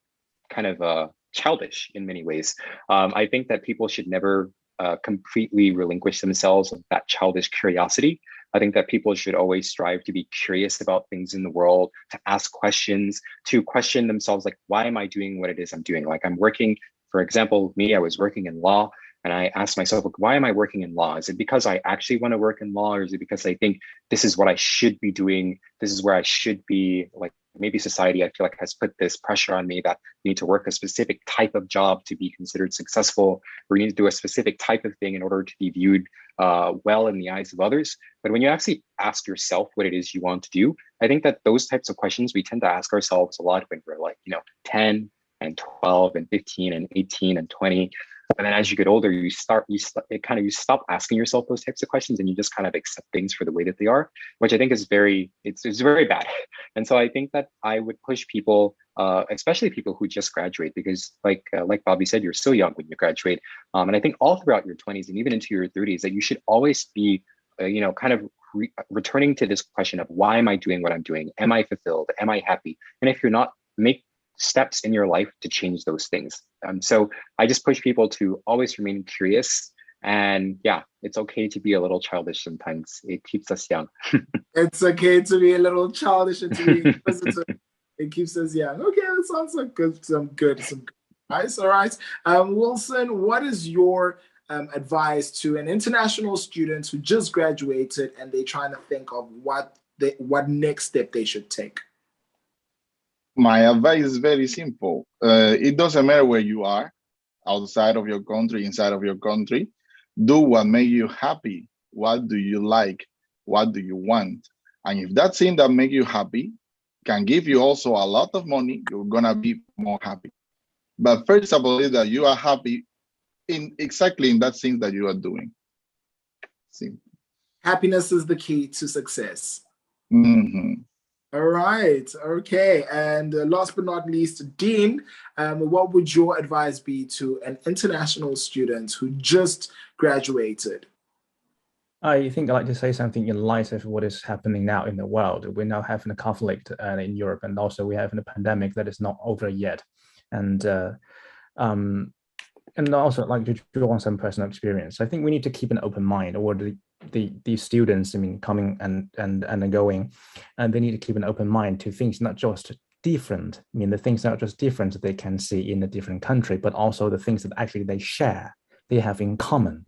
kind of childish in many ways. I think that people should never completely relinquish themselves of that childish curiosity. I think that people should always strive to be curious about things in the world, to ask questions, to question themselves, like, why am I doing what it is I'm doing? Like, I'm working, for example, I was working in law, and I asked myself, like, why am I working in law? Is it because I actually want to work in law, or is it because I think this is what I should be doing? This is where I should be. Like, maybe society, I feel like, has put this pressure on me that you need to work a specific type of job to be considered successful, or you need to do a specific type of thing in order to be viewed well in the eyes of others. But when you actually ask yourself what it is you want to do, I think that those types of questions we tend to ask ourselves a lot when we're like, 10 and 12 and 15 and 18 and 20. And then as you get older, you stop asking yourself those types of questions, and you just kind of accept things for the way that they are, which I think is it's very bad. And so I think that I would push people, especially people who just graduate, because like Bobby said, you're so young when you graduate. And I think all throughout your 20s and even into your 30s, that you should always be, returning to this question of, why am I doing what I'm doing? Am I fulfilled? Am I happy? And if you're not, make steps in your life to change those things. So I just push people to always remain curious, and it's okay to be a little childish sometimes. It keeps us young. It's okay to be a little childish and to be inquisitive. It keeps us young. Okay, that sounds like some good advice. All right. Wilson, what is your advice to an international student who just graduated and they're trying to think of what next step they should take? My advice is very simple. It doesn't matter where you are, outside of your country, inside of your country. Do what makes you happy. What do you like? What do you want? And if that thing that makes you happy can give you also a lot of money, you're gonna be more happy. But first of all, is that you are happy exactly in that thing that you are doing. Simple. Happiness is the key to success. Mm-hmm. All right. Okay. And last but not least, Dean, what would your advice be to an international student who just graduated? I think I'd like to say something in light of what is happening now in the world. We're now having a conflict in Europe, and also we're having a pandemic that is not over yet. And also I'd like to draw on some personal experience. I think we need to keep an open mind, or the students, coming and going, and they need to keep an open mind to things not just different. The things not just different that they can see in a different country, but also the things that actually they have in common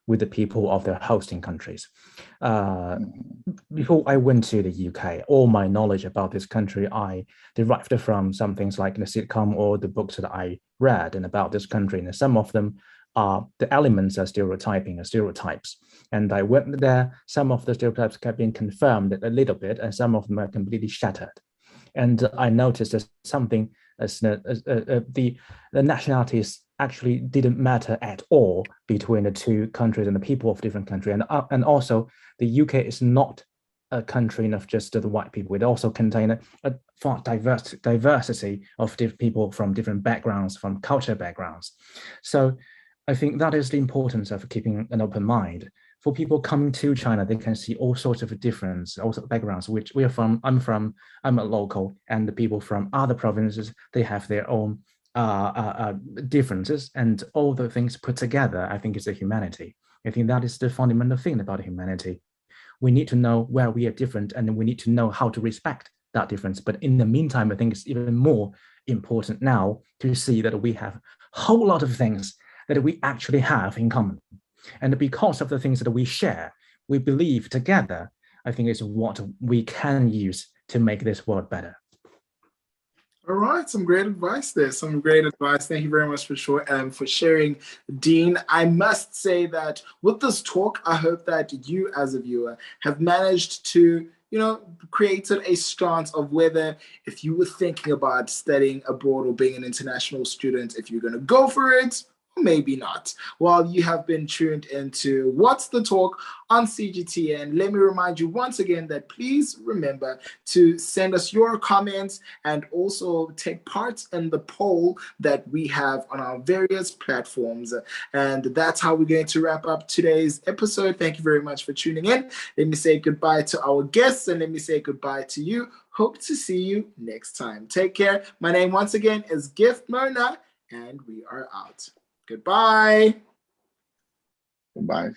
with the people of their hosting countries. Before I went to the UK, all my knowledge about this country, I derived from some things like the sitcom or the books that I read and about this country. And some of them the elements are stereotypes. And I went there, some of the stereotypes have been confirmed a little bit, and some of them are completely shattered. And I noticed that something as the nationalities actually didn't matter at all between the two countries and the people of different countries. And also the UK is not a country of just the white people. It also contains a far diversity of people from different backgrounds, from culture backgrounds. So I think that is the importance of keeping an open mind. For people coming to China, they can see all sorts of different also backgrounds, which we are from. I'm a local, and the people from other provinces, they have their own differences, and all the things put together, I think, is the humanity. I think that is the fundamental thing about humanity. We need to know where we are different, and we need to know how to respect that difference. But in the meantime, I think it's even more important now to see that we have a whole lot of things that we actually have in common. And because of the things that we share, we believe together, I think is what we can use to make this world better. All right, some great advice there. Some great advice. Thank you very much for sharing, Dean. I must say that with this talk, I hope that you as a viewer have managed to, created a stance of whether if you were thinking about studying abroad or being an international student, if you're going to go for it, maybe not. While you have been tuned into What's the Talk on CGTN, let me remind you once again that please remember to send us your comments and also take part in the poll that we have on our various platforms. And that's how we're going to wrap up today's episode. Thank you very much for tuning in. Let me say goodbye to our guests and let me say goodbye to you. Hope to see you next time. Take care. My name once again is Gift Mona and we are out. Goodbye. Goodbye.